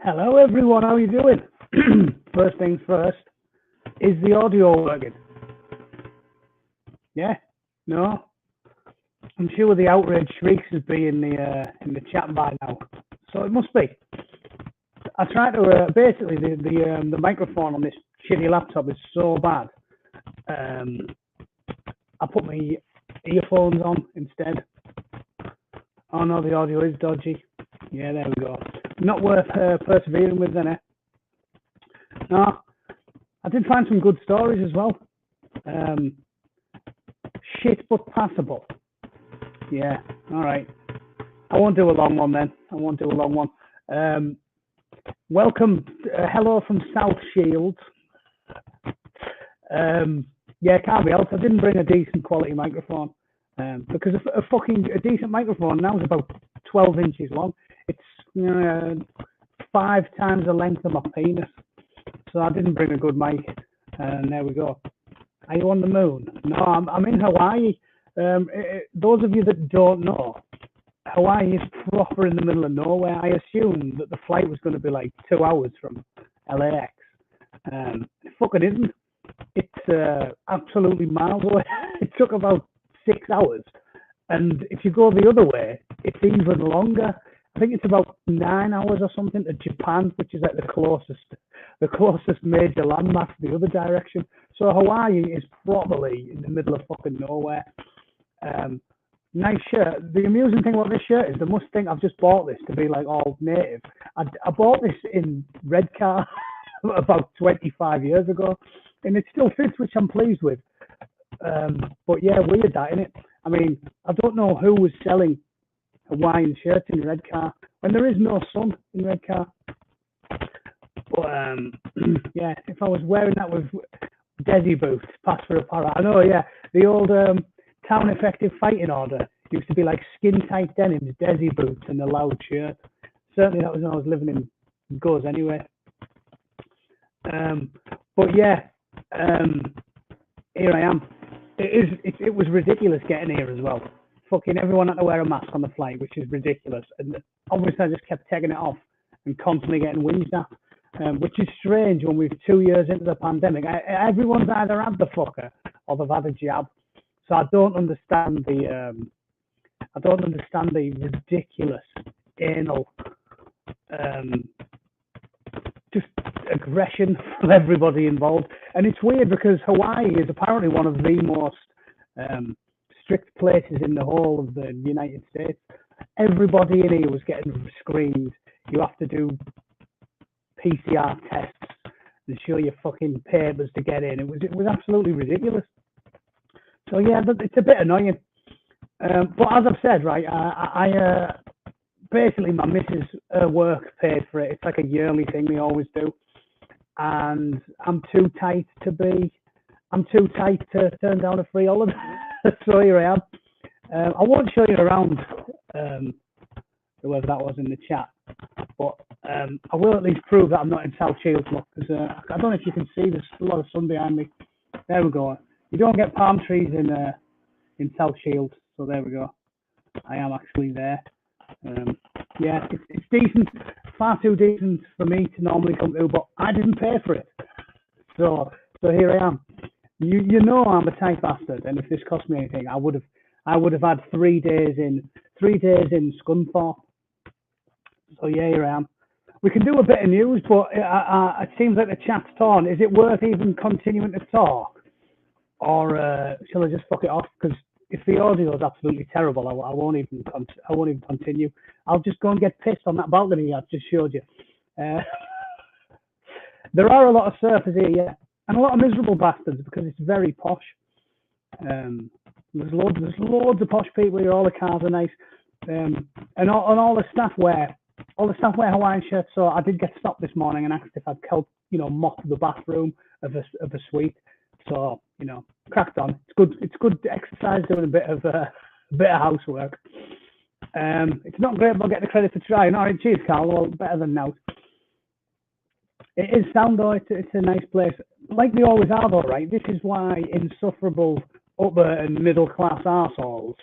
Hello everyone, how are you doing? First things first, is the audio working? Yeah? No? I'm sure the outrage shrieks would be in the chat by now, so it must be. I tried to basically the microphone on this shitty laptop is so bad. I put my earphones on instead. Oh no, the audio is dodgy. Yeah, there we go. Not worth persevering with then, eh? No, I did find some good stories as well. Shit but passable. Yeah, all right. I won't do a long one then. I won't do a long one. Welcome, hello from South Shields. Yeah, can't be helped. I didn't bring a decent quality microphone because a decent microphone now is about 12 inches long. It's 5 times the length of my penis. So I didn't bring a good mic. And there we go. Are you on the moon? No, I'm in Hawaii. Those of you that don't know, Hawaii is proper in the middle of nowhere. I assumed that the flight was going to be like 2 hours from LAX. It fucking isn't. It's absolutely miles away. It took about 6 hours. And if you go the other way, it's even longer. I think it's about 9 hours or something to Japan, which is like the closest major landmass the other direction. So Hawaii is probably in the middle of fucking nowhere. Nice shirt. The amusing thing about this shirt is they must think I've just bought this to be like all native. I bought this in Redcar about 25 years ago, and it still fits, which I'm pleased with. But yeah, weird that, innit? I mean, I don't know who was selling Hawaiian shirts in Redcar when there is no sun in Redcar. But yeah, if I was wearing that with Desi boots, pass for a para. I know, yeah, the old town effective fighting order used to be like skin tight denims, Desi boots, and a loud shirt. Certainly that was when I was living in Goes anyway. But yeah, here I am. It was ridiculous getting here as well. Fucking everyone had to wear a mask on the flight, which is ridiculous. And obviously I just kept taking it off and constantly getting whinged at, which is strange when we're 2 years into the pandemic. Everyone's either had the fucker or they've had a jab. So I don't understand the ridiculous anal just aggression from everybody involved. And it's weird because Hawaii is apparently one of the most strict places in the whole of the United States. Everybody in here was getting screened. You have to do PCR tests and show your fucking papers to get in. It was absolutely ridiculous. So yeah, it's a bit annoying. But as I've said, right, I basically my missus work paid for it. It's like a yearly thing they always do, and I'm too tight to turn down a free holiday. So here I am. I won't show you around whoever that was in the chat, but I will at least prove that I'm not in South Shields, because I don't know if you can see, there's a lot of sun behind me. There we go. You don't get palm trees in South Shields, so there we go. I am actually there. Yeah, it's decent, far too decent for me to normally come to, but I didn't pay for it. So here I am. You know I'm a tight bastard, and if this cost me anything, I would have had 3 days in Scunthorpe. So yeah, here I am. We can do a bit of news, but it seems like the chat's torn. Is it worth even continuing to talk, or shall I just fuck it off? Because if the audio is absolutely terrible, I won't even continue. I'll just go and get pissed on that balcony I've just showed you. There are a lot of surfers here, yeah, and a lot of miserable bastards because it's very posh. There's loads of posh people here. All the cars are nice, and all the staff wear Hawaiian shirts. So I did get stopped this morning and asked if I'd help, mop the bathroom of a suite. So cracked on. It's good exercise doing a bit of housework. It's not great, but I'll get the credit for trying. All right, cheers, Carl. Well, better than now. It is sound though. It's a nice place, like they always are though, right? This is why insufferable upper and middle class arseholes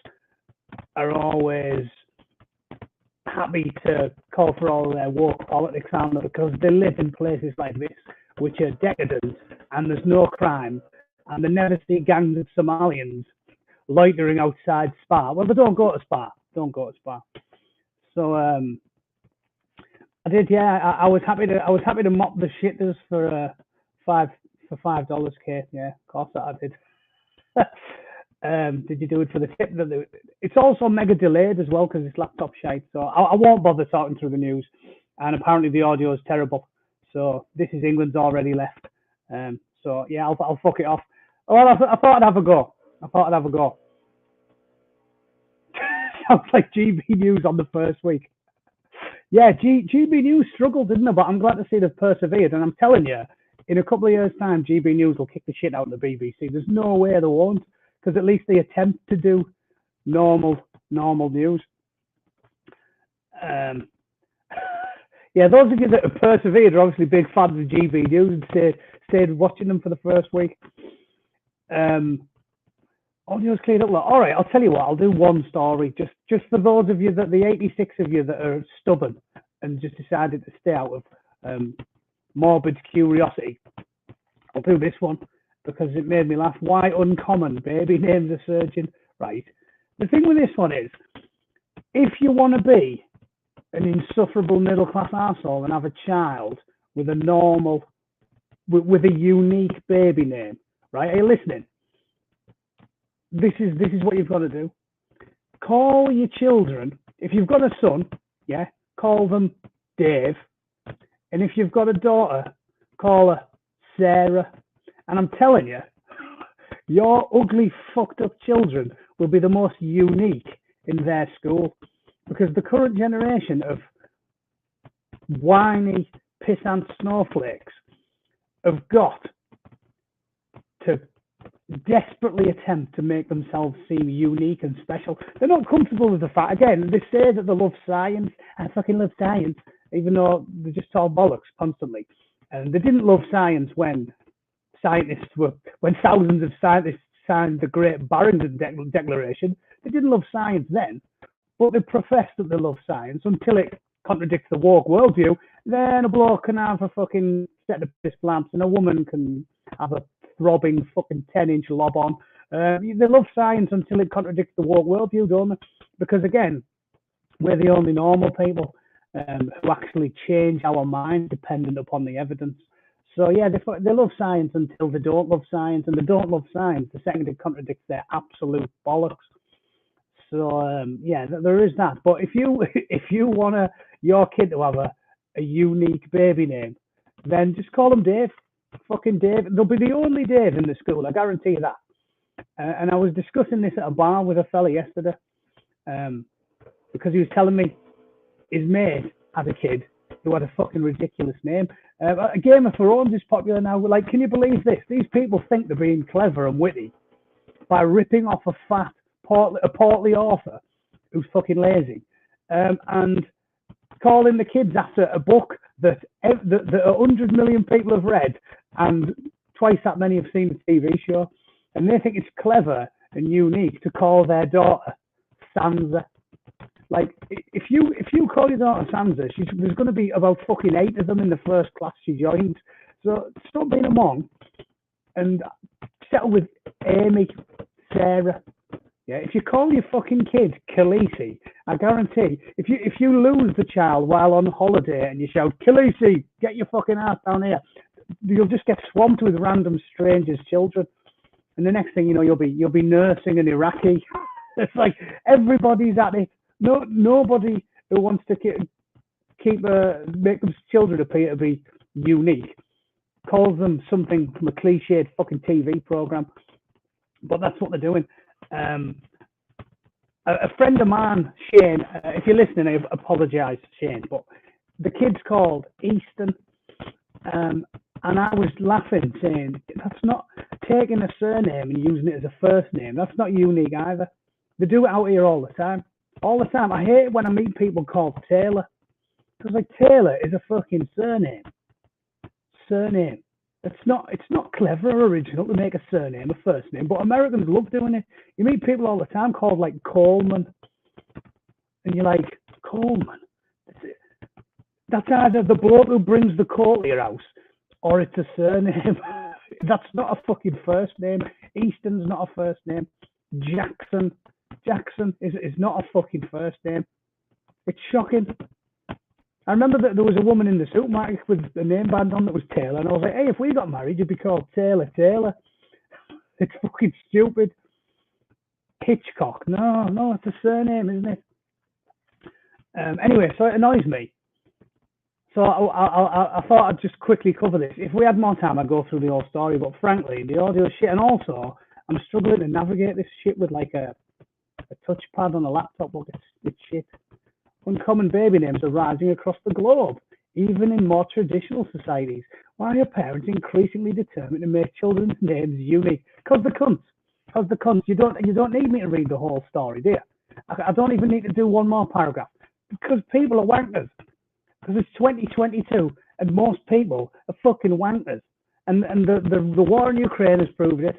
are always happy to call for all their woke politics, aren't they? Because they live in places like this, which are decadent, and there's no crime, and they never see gangs of Somalians loitering outside Spa. Well, they don't go to Spa. So I did, yeah. I was happy to mop the shitters for $5, Kate. Yeah, of course that I did. Did you do it for the tip? It's also mega delayed as well because it's laptop shite. So I won't bother talking through the news. And apparently the audio is terrible. So this is England's already left. So yeah, I'll fuck it off. Well, I thought I'd have a go. Sounds like GB News on the first week. Yeah, GB News struggled, didn't it? But I'm glad to see they've persevered. And I'm telling you, in a couple of years' time, GB News will kick the shit out of the BBC. There's no way they won't, because at least they attempt to do normal news. Yeah, those of you that have persevered are obviously big fans of GB News and stayed watching them for the first week. Audio's cleared up. All right, I'll tell you what. I'll do one story just for those of you the 86 of you that are stubborn and just decided to stay out of morbid curiosity. I'll do this one because it made me laugh. Why uncommon baby names a surgeon? Right. The thing with this one is, if you want to be an insufferable middle class arsehole and have a child with a normal, with a unique baby name, right? Are you listening? This is what you've got to do. Call your children. If you've got a son, yeah, call them Dave. And if you've got a daughter, call her Sarah. And I'm telling you, your ugly, fucked up children will be the most unique in their school. Because the current generation of whiny, pissant snowflakes have got to desperately attempt to make themselves seem unique and special. They're not comfortable with the fact. Again, they say that they love science. I fucking love science, even though they just talk bollocks constantly. And they didn't love science when thousands of scientists signed the Great Barrington Declaration. They didn't love science then, but they profess that they love science until it contradicts the woke worldview. Then a bloke can have a fucking set of piss lamps and a woman can have a throbbing fucking 10-inch lob on. They love science until it contradicts the woke worldview, don't they? Because again, we're the only normal people who actually change our mind dependent upon the evidence. So yeah, they love science until they don't love science, and they don't love science the second it contradicts their absolute bollocks. So yeah, there is that. But if you want your kid to have a unique baby name, then just call him Dave. Fucking Dave. They'll be the only Dave in the school, I guarantee you that. And I was discussing this at a bar with a fella yesterday because he was telling me his mate had a kid who had a fucking ridiculous name. A Game of Thrones is popular now. Like, can you believe this? These people think they're being clever and witty by ripping off a portly author who's fucking lazy and calling the kids after a book that 100 million people have read and twice that many have seen the TV show, and they think it's clever and unique to call their daughter Sansa. Like, if you call your daughter Sansa, there's going to be about fucking 8 of them in the first class she joins. So stop being a monk and settle with Amy, Sarah. Yeah, if you call your fucking kid Khaleesi, I guarantee if you lose the child while on holiday and you shout Khaleesi, get your fucking ass down here, you'll just get swamped with random strangers' children, and the next thing you know, you'll be nursing an Iraqi. It's like everybody's at it. Nobody who wants to make them children appear to be unique calls them something from a cliched fucking TV program, but that's what they're doing. A friend of mine, Shane, if you're listening, I apologise, Shane, but the kid's called Easton, and I was laughing, saying, that's not taking a surname and using it as a first name. That's not unique either. They do it out here all the time. All the time. I hate it when I meet people called Taylor, because like Taylor is a fucking surname. It's not clever or original to make a surname a first name, but Americans love doing it. You meet people all the time called like Coleman, and you're like, Coleman. That's either the bloke who brings the coal to your house, or it's a surname. That's not a fucking first name. Easton's not a first name. Jackson is not a fucking first name. It's shocking. I remember that there was a woman in the supermarket with a name band on that was Taylor, and I was like, hey, if we got married, you'd be called Taylor. It's fucking stupid. Hitchcock. No, it's a surname, isn't it? Anyway, so it annoys me. So I thought I'd just quickly cover this. If we had more time, I'd go through the whole story, but frankly, the audio shit, and also, I'm struggling to navigate this shit with like a touchpad on a laptop. Look, it's shit. Uncommon baby names are rising across the globe, even in more traditional societies. Why are parents increasingly determined to make children's names unique? Because the cunts. You don't need me to read the whole story, do you? I don't even need to do one more paragraph. Because people are wankers. Because it's 2022 and most people are fucking wankers. And the war in Ukraine has proved it.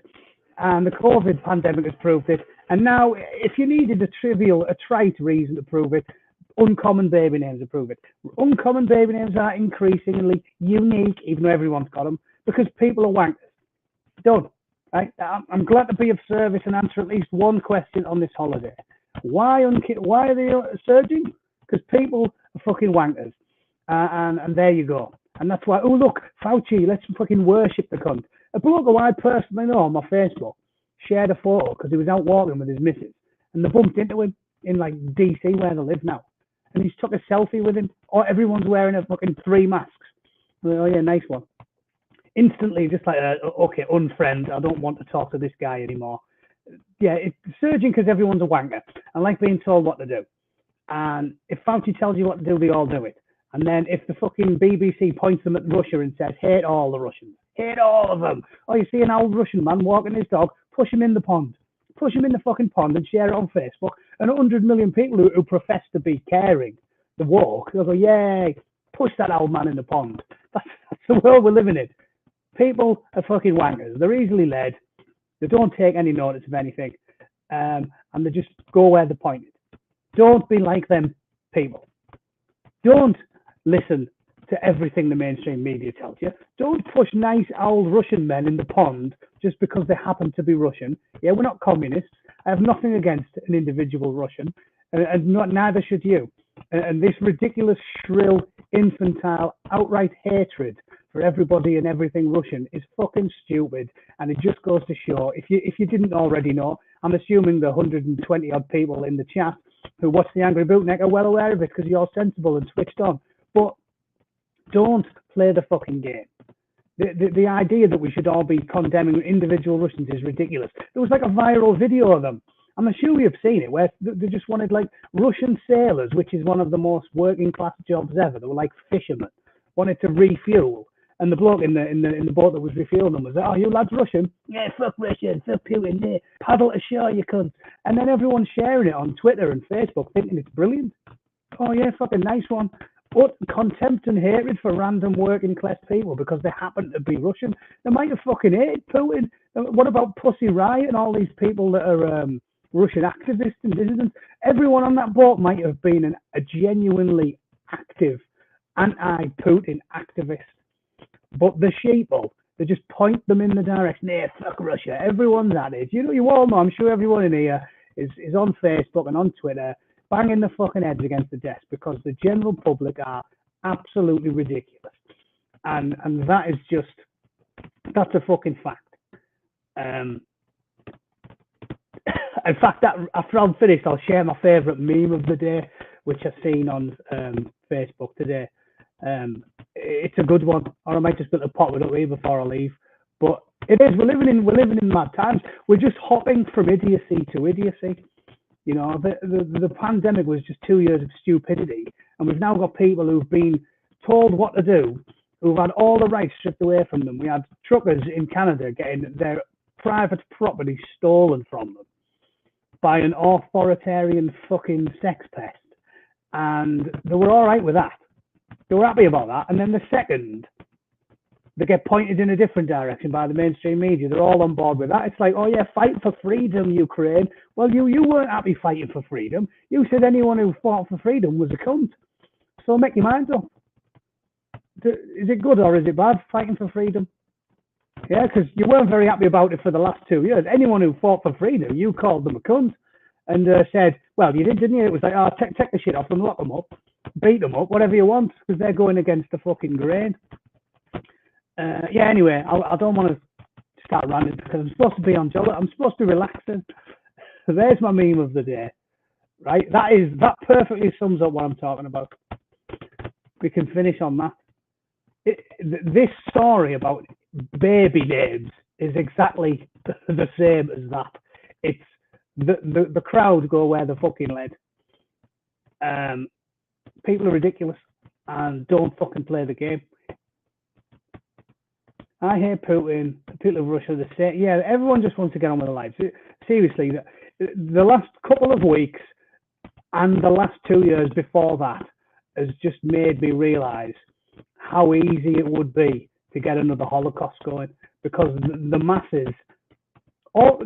And the COVID pandemic has proved it. And now, if you needed a trite reason to prove it, uncommon baby names to prove it. Uncommon baby names are increasingly unique, even though everyone's got them, because people are wankers. Done. Right? I'm glad to be of service and answer at least one question on this holiday. Why are they surging? Because people are fucking wankers. And there you go. And that's why, oh look, Fauci, let's fucking worship the cunt. A bloke who I personally know on my Facebook shared a photo because he was out walking with his missus, and they bumped into him in like DC where they live now. And he's took a selfie with him. Or everyone's wearing a fucking 3 masks. Oh yeah, nice one. Instantly, just like, okay, unfriend. I don't want to talk to this guy anymore. Yeah, it's surging because everyone's a wanker. I like being told what to do. And if Fauci tells you what to do, they all do it. And then if the fucking BBC points them at Russia and says, hate all the Russians, hate all of them. Oh, you see an old Russian man walking his dog, push him in the pond. Push him in the fucking pond and share it on Facebook. And 100 million people who profess to be caring, the woke, they'll go, yay, push that old man in the pond. That's the world we're living in. People are fucking wankers. They're easily led. They don't take any notice of anything. And they just go where they're pointed. Don't be like them people. Don't listen to everything the mainstream media tells you. Don't push nice old Russian men in the pond just because they happen to be Russian. Yeah, we're not communists. I have nothing against an individual Russian, and neither should you. And this ridiculous, shrill, infantile, outright hatred for everybody and everything Russian is fucking stupid. And it just goes to show, if you didn't already know, I'm assuming the 120 odd people in the chat who watch the Angry Bootneck are well aware of it because you're sensible and switched on. But don't play the fucking game. The idea that we should all be condemning individual Russians is ridiculous. There was like a viral video of them. I'm sure you've seen it, where they just wanted like Russian sailors, which is one of the most working class jobs ever. They were like fishermen, wanted to refuel. And the bloke in the boat that was refueling them was like, oh, you lads Russian? Yeah, fuck Russian, fuck Putin, yeah. Paddle to shore, you cunt. And then everyone's sharing it on Twitter and Facebook thinking it's brilliant. Oh yeah, fucking nice one. But contempt and hatred for random working class people because they happen to be Russian. They might have fucking hated Putin. What about Pussy Riot and all these people that are Russian activists and dissidents? Everyone on that boat might have been a genuinely active anti-Putin activist. But the sheeple, they just point them in the direction, yeah, fuck Russia. Everyone's at it. You all know, I'm sure everyone in here is on Facebook and on Twitter banging the fucking heads against the desk because the general public are absolutely ridiculous. And that is just, that's a fucking fact. In fact, that after I'm finished, I'll share my favourite meme of the day, which I've seen on Facebook today. It's a good one, or I might just put a pot with it before I leave. But it is, we're living in mad times. We're just hopping from idiocy to idiocy. You know, the pandemic was just 2 years of stupidity, and we've now got people who've been told what to do, who've had all the rights stripped away from them. We had truckers in Canada getting their private property stolen from them by an authoritarian fucking sex pest, and they were all right with that. They were happy about that. And then the second they get pointed in a different direction by the mainstream media. They're all on board with that. It's like, oh yeah, fight for freedom, Ukraine. Well, you weren't happy fighting for freedom. You said anyone who fought for freedom was a cunt. So make your mind up. Is it good or is it bad, fighting for freedom? Yeah, because you weren't very happy about it for the last 2 years. Anyone who fought for freedom, you called them a cunt and said, well, you did, didn't you? It was like, oh, take the shit off them, lock them up, beat them up, whatever you want, because they're going against the fucking grain. Yeah, anyway, I don't want to start ranting because I'm supposed to be on job. I'm supposed to be relaxing. So there's my meme of the day, right? That perfectly sums up what I'm talking about. We can finish on that. This story about baby names is exactly the same as that. It's the crowd go where the fucking led. People are ridiculous and don't fucking play the game. I hate Putin. The people of Russia, the same. Yeah, everyone just wants to get on with their lives. Seriously, the last couple of weeks and the last 2 years before that has just made me realise how easy it would be to get another Holocaust going, because the masses.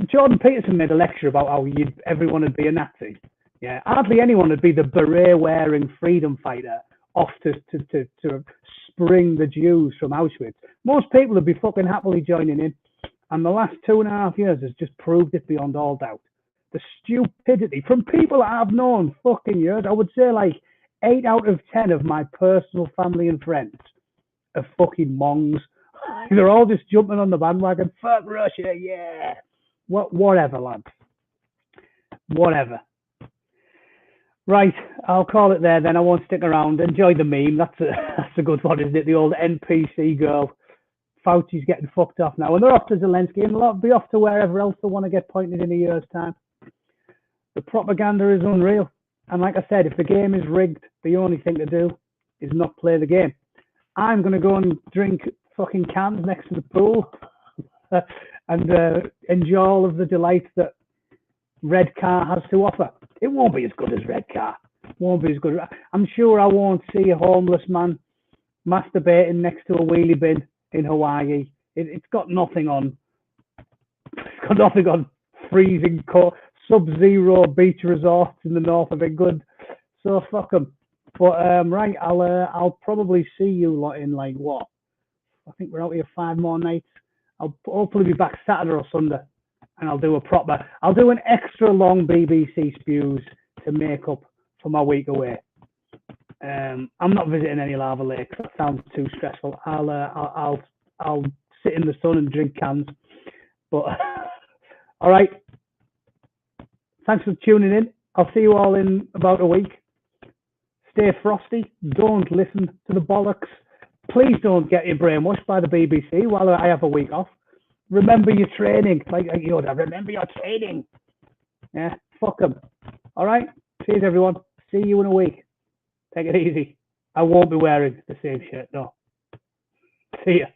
Jordan Peterson made a lecture about how everyone would be a Nazi. Yeah, hardly anyone would be the beret-wearing freedom fighter off to spring the Jews from Auschwitz. Most people would be fucking happily joining in, and the last 2.5 years has just proved it beyond all doubt. The stupidity from people that I've known fucking years. I would say like 8 out of 10 of my personal family and friends are fucking mongs. They're all just jumping on the bandwagon. Fuck Russia, yeah. Whatever, lads. Whatever. Right, I'll call it there then. I won't stick around. Enjoy the meme. That's a good one, isn't it? The old NPC girl. Fauci's getting fucked off now. And they're off to Zelensky, and they'll be off to wherever else they want to get pointed in a year's time. The propaganda is unreal. And like I said, if the game is rigged, the only thing to do is not play the game. I'm going to go and drink fucking cans next to the pool and enjoy all of the delights that Red Car has to offer. It won't be as good as Red Car. Won't be as good. I'm sure I won't see a homeless man masturbating next to a wheelie bin in Hawaii. It's got nothing on. It's got nothing on freezing cold, sub-zero beach resorts in the north of England. So fuck them. But right, I'll probably see you lot in like what? I think we're out here 5 more nights. I'll hopefully be back Saturday or Sunday, and I'll do an extra long BBC Spews to make up for my week away. I'm not visiting any lava lakes. That sounds too stressful. I'll sit in the sun and drink cans. But all right. Thanks for tuning in. I'll see you all in about a week. Stay frosty. Don't listen to the bollocks. Please don't get your brainwashed by the BBC while I have a week off. Remember your training. Like Yoda, remember your training. Yeah, fuck them. All right. Cheers, everyone. See you in a week. Take it easy. I won't be wearing the same shirt. No. See ya.